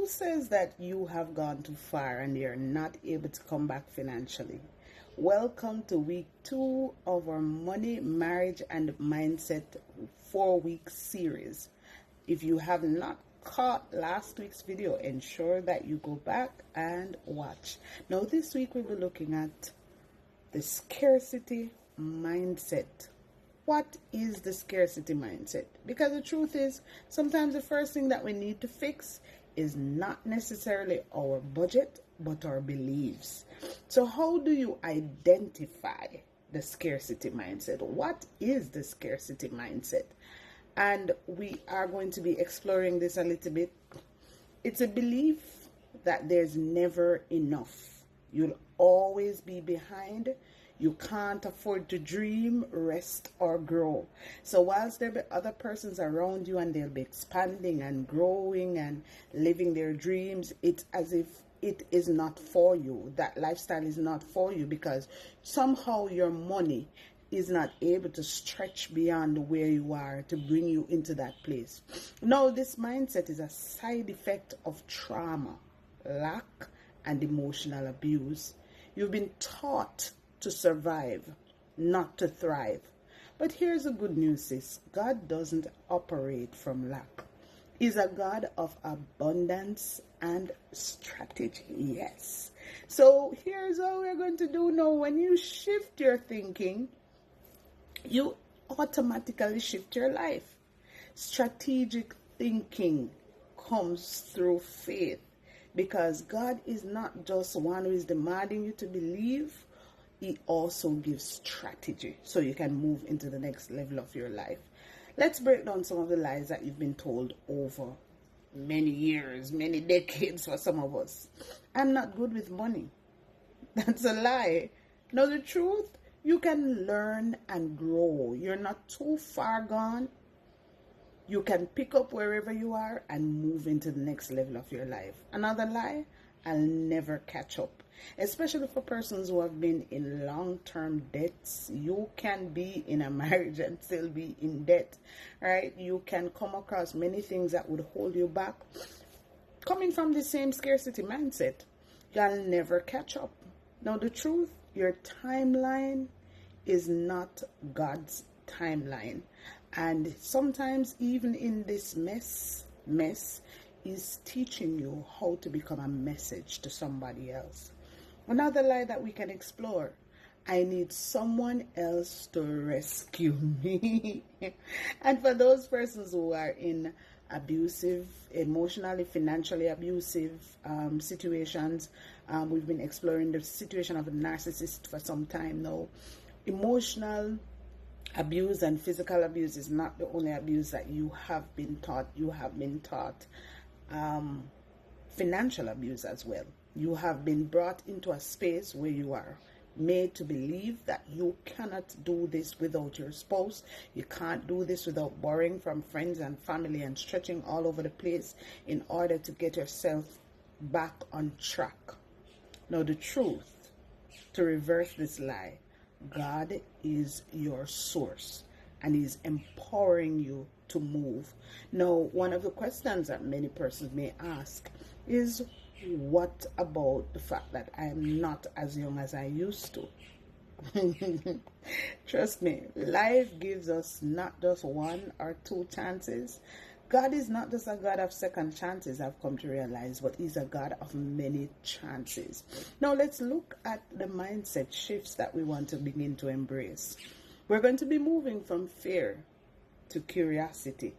Who says that you have gone too far and you're not able to come back financially? Welcome to week 2 of our Money, Marriage, and Mindset 4-week series. If you have not caught last week's video, ensure that you go back and watch. Now, this week we'll be looking at the scarcity mindset. What is the scarcity mindset? Because the truth is, sometimes the first thing that we need to fix is not necessarily our budget, but our beliefs. So how do you identify the scarcity mindset? What is the scarcity mindset? And we are going to be exploring this a little bit. It's a belief that there's never enough. You'll always be behind. You can't afford to dream, rest, or grow. So whilst there be other persons around you and they'll be expanding and growing and living their dreams, it's as if it is not for you. That lifestyle is not for you because somehow your money is not able to stretch beyond where you are to bring you into that place. No, this mindset is a side effect of trauma, lack, and emotional abuse. You've been taught to survive, not to thrive. But here's the good news, sis. God doesn't operate from lack. He's a God of abundance and strategy. Yes. So here's what we're going to do now. When you shift your thinking, you automatically shift your life. Strategic thinking comes through faith because God is not just one who is demanding you to believe. He also gives strategy so you can move into the next level of your life. Let's break down some of the lies that you've been told over many years, many decades for some of us. I'm not good with money. That's a lie. Now the truth, you can learn and grow. You're not too far gone. You can pick up wherever you are and move into the next level of your life. Another lie, I'll never catch up. Especially for persons who have been in long-term debts. You can be in a marriage and still be in debt, right? You can come across many things that would hold you back. Coming from the same scarcity mindset, you'll never catch up. Now the truth, your timeline is not God's timeline. And sometimes even in this mess is teaching you how to become a message to somebody else. Another lie that we can explore, I need someone else to rescue me. And for those persons who are in abusive, emotionally, financially abusive situations, we've been exploring the situation of a narcissist for some time now. Emotional abuse and physical abuse is not the only abuse that you have been taught. You have been taught financial abuse as well. You have been brought into a space where you are made to believe that you cannot do this without your spouse. You can't do this without borrowing from friends and family and stretching all over the place in order to get yourself back on track. Now the truth, to reverse this lie, God is your source and He's empowering you to move. Now, one of the questions that many persons may ask is, what about the fact that I am not as young as I used to? Trust me, life gives us not just 1 or 2 chances. God is not just a God of second chances, I've come to realize, but He's a God of many chances. Now let's look at the mindset shifts that we want to begin to embrace. We're going to be moving from fear to curiosity.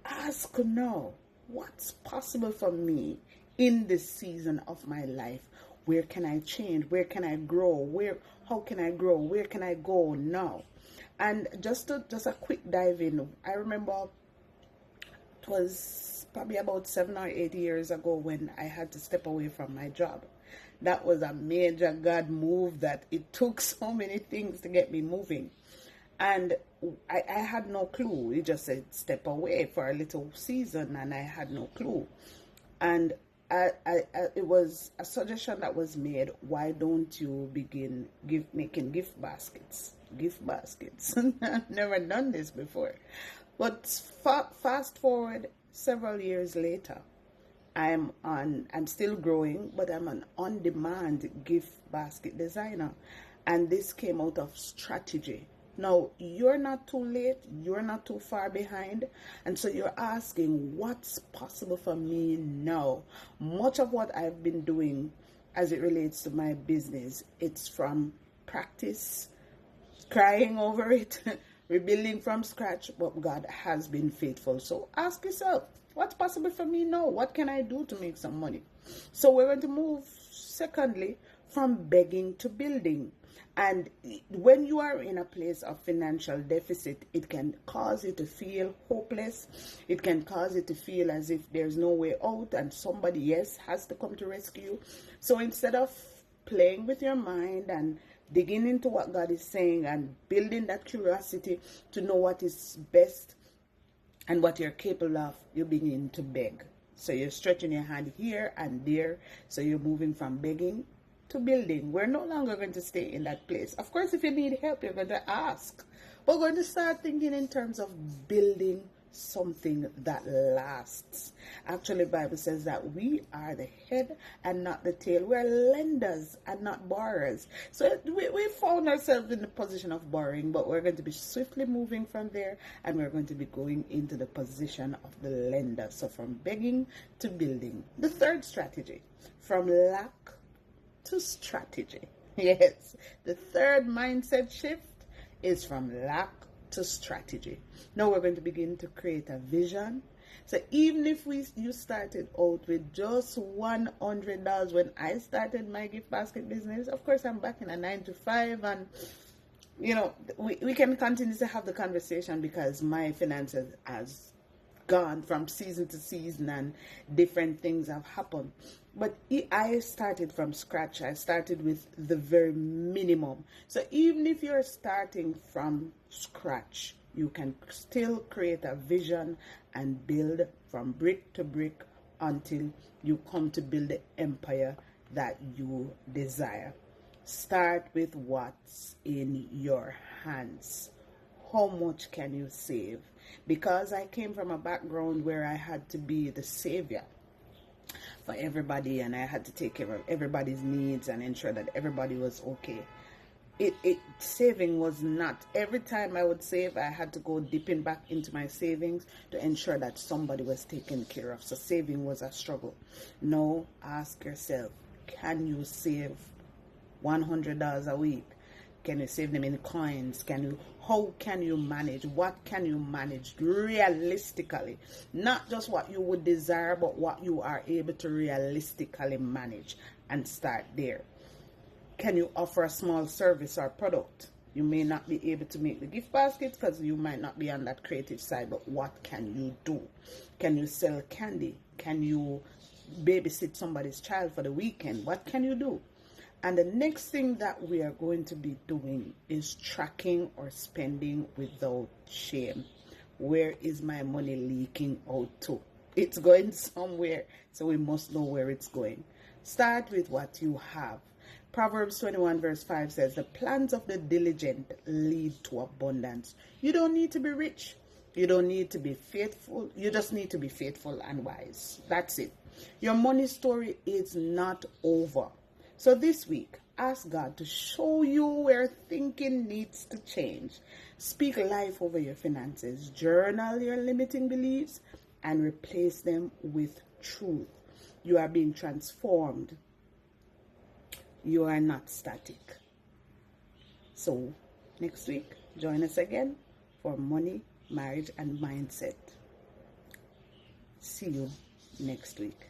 Ask now, what's possible for me in this season of my life? Where can I change? Where can I grow? How can I grow? Where can I go now? And just a quick dive in. I remember it was probably about 7 or 8 years ago when I had to step away from my job. That was a major God move that it took so many things to get me moving. And I had no clue. He just said, step away for a little season, and I had no clue. And it was a suggestion that was made, why don't you begin making gift baskets? I've never done this before. But fast forward several years later, I'm still growing, but I'm an on-demand gift basket designer. And this came out of strategy. Now, you're not too late, you're not too far behind. And so you're asking, what's possible for me now? Much of what I've been doing as it relates to my business, it's from practice, crying over it, rebuilding from scratch, but God has been faithful. So ask yourself, what's possible for me now? What can I do to make some money? So we're going to move, secondly, from begging to building. And when you are in a place of financial deficit, it can cause you to feel hopeless. It can cause you to feel as if there's no way out and somebody else has to come to rescue you. So instead of playing with your mind and digging into what God is saying and building that curiosity to know what is best and what you're capable of, you begin to beg. So you're stretching your hand here and there. So you're moving from begging to building. We're no longer going to stay in that place. Of course, if you need help, you're going to ask. We're going to start thinking in terms of building something that lasts. Actually, the Bible says that we are the head and not the tail. We're lenders and not borrowers. So we found ourselves in the position of borrowing, but we're going to be swiftly moving from there, and we're going to be going into the position of the lender. So from begging to building. The third strategy, from lack to strategy. Yes, the third mindset shift is from lack to strategy. Now we're going to begin to create a vision. So even if you started out with just $100 when I started my gift basket business, of course I'm back in a 9 to 5, and you know we can continue to have the conversation because my finances has gone from season to season and different things have happened. But I started from scratch. I started with the very minimum. So even if you're starting from scratch, you can still create a vision and build from brick to brick until you come to build the empire that you desire. Start with what's in your hands. How much can you save? Because I came from a background where I had to be the savior for everybody, and I had to take care of everybody's needs and ensure that everybody was okay. Saving was not, every time I would save, I had to go dipping back into my savings to ensure that somebody was taken care of. So saving was a struggle. Now ask yourself, can you save $100 a week? Can you save them in coins? How can you manage? What can you manage realistically? Not just what you would desire, but what you are able to realistically manage, and start there. Can you offer a small service or product? You may not be able to make the gift baskets because you might not be on that creative side, but what can you do? Can you sell candy? Can you babysit somebody's child for the weekend? What can you do? And the next thing that we are going to be doing is tracking or spending without shame. Where is my money leaking out to? It's going somewhere, so we must know where it's going. Start with what you have. Proverbs 21 verse 5 says, the plans of the diligent lead to abundance. You don't need to be rich. You don't need to be faithful. You just need to be faithful and wise. That's it. Your money story is not over. So this week, ask God to show you where thinking needs to change. Speak life over your finances. Journal your limiting beliefs and replace them with truth. You are being transformed. You are not static. So next week, join us again for Money, Marriage, and Mindset. See you next week.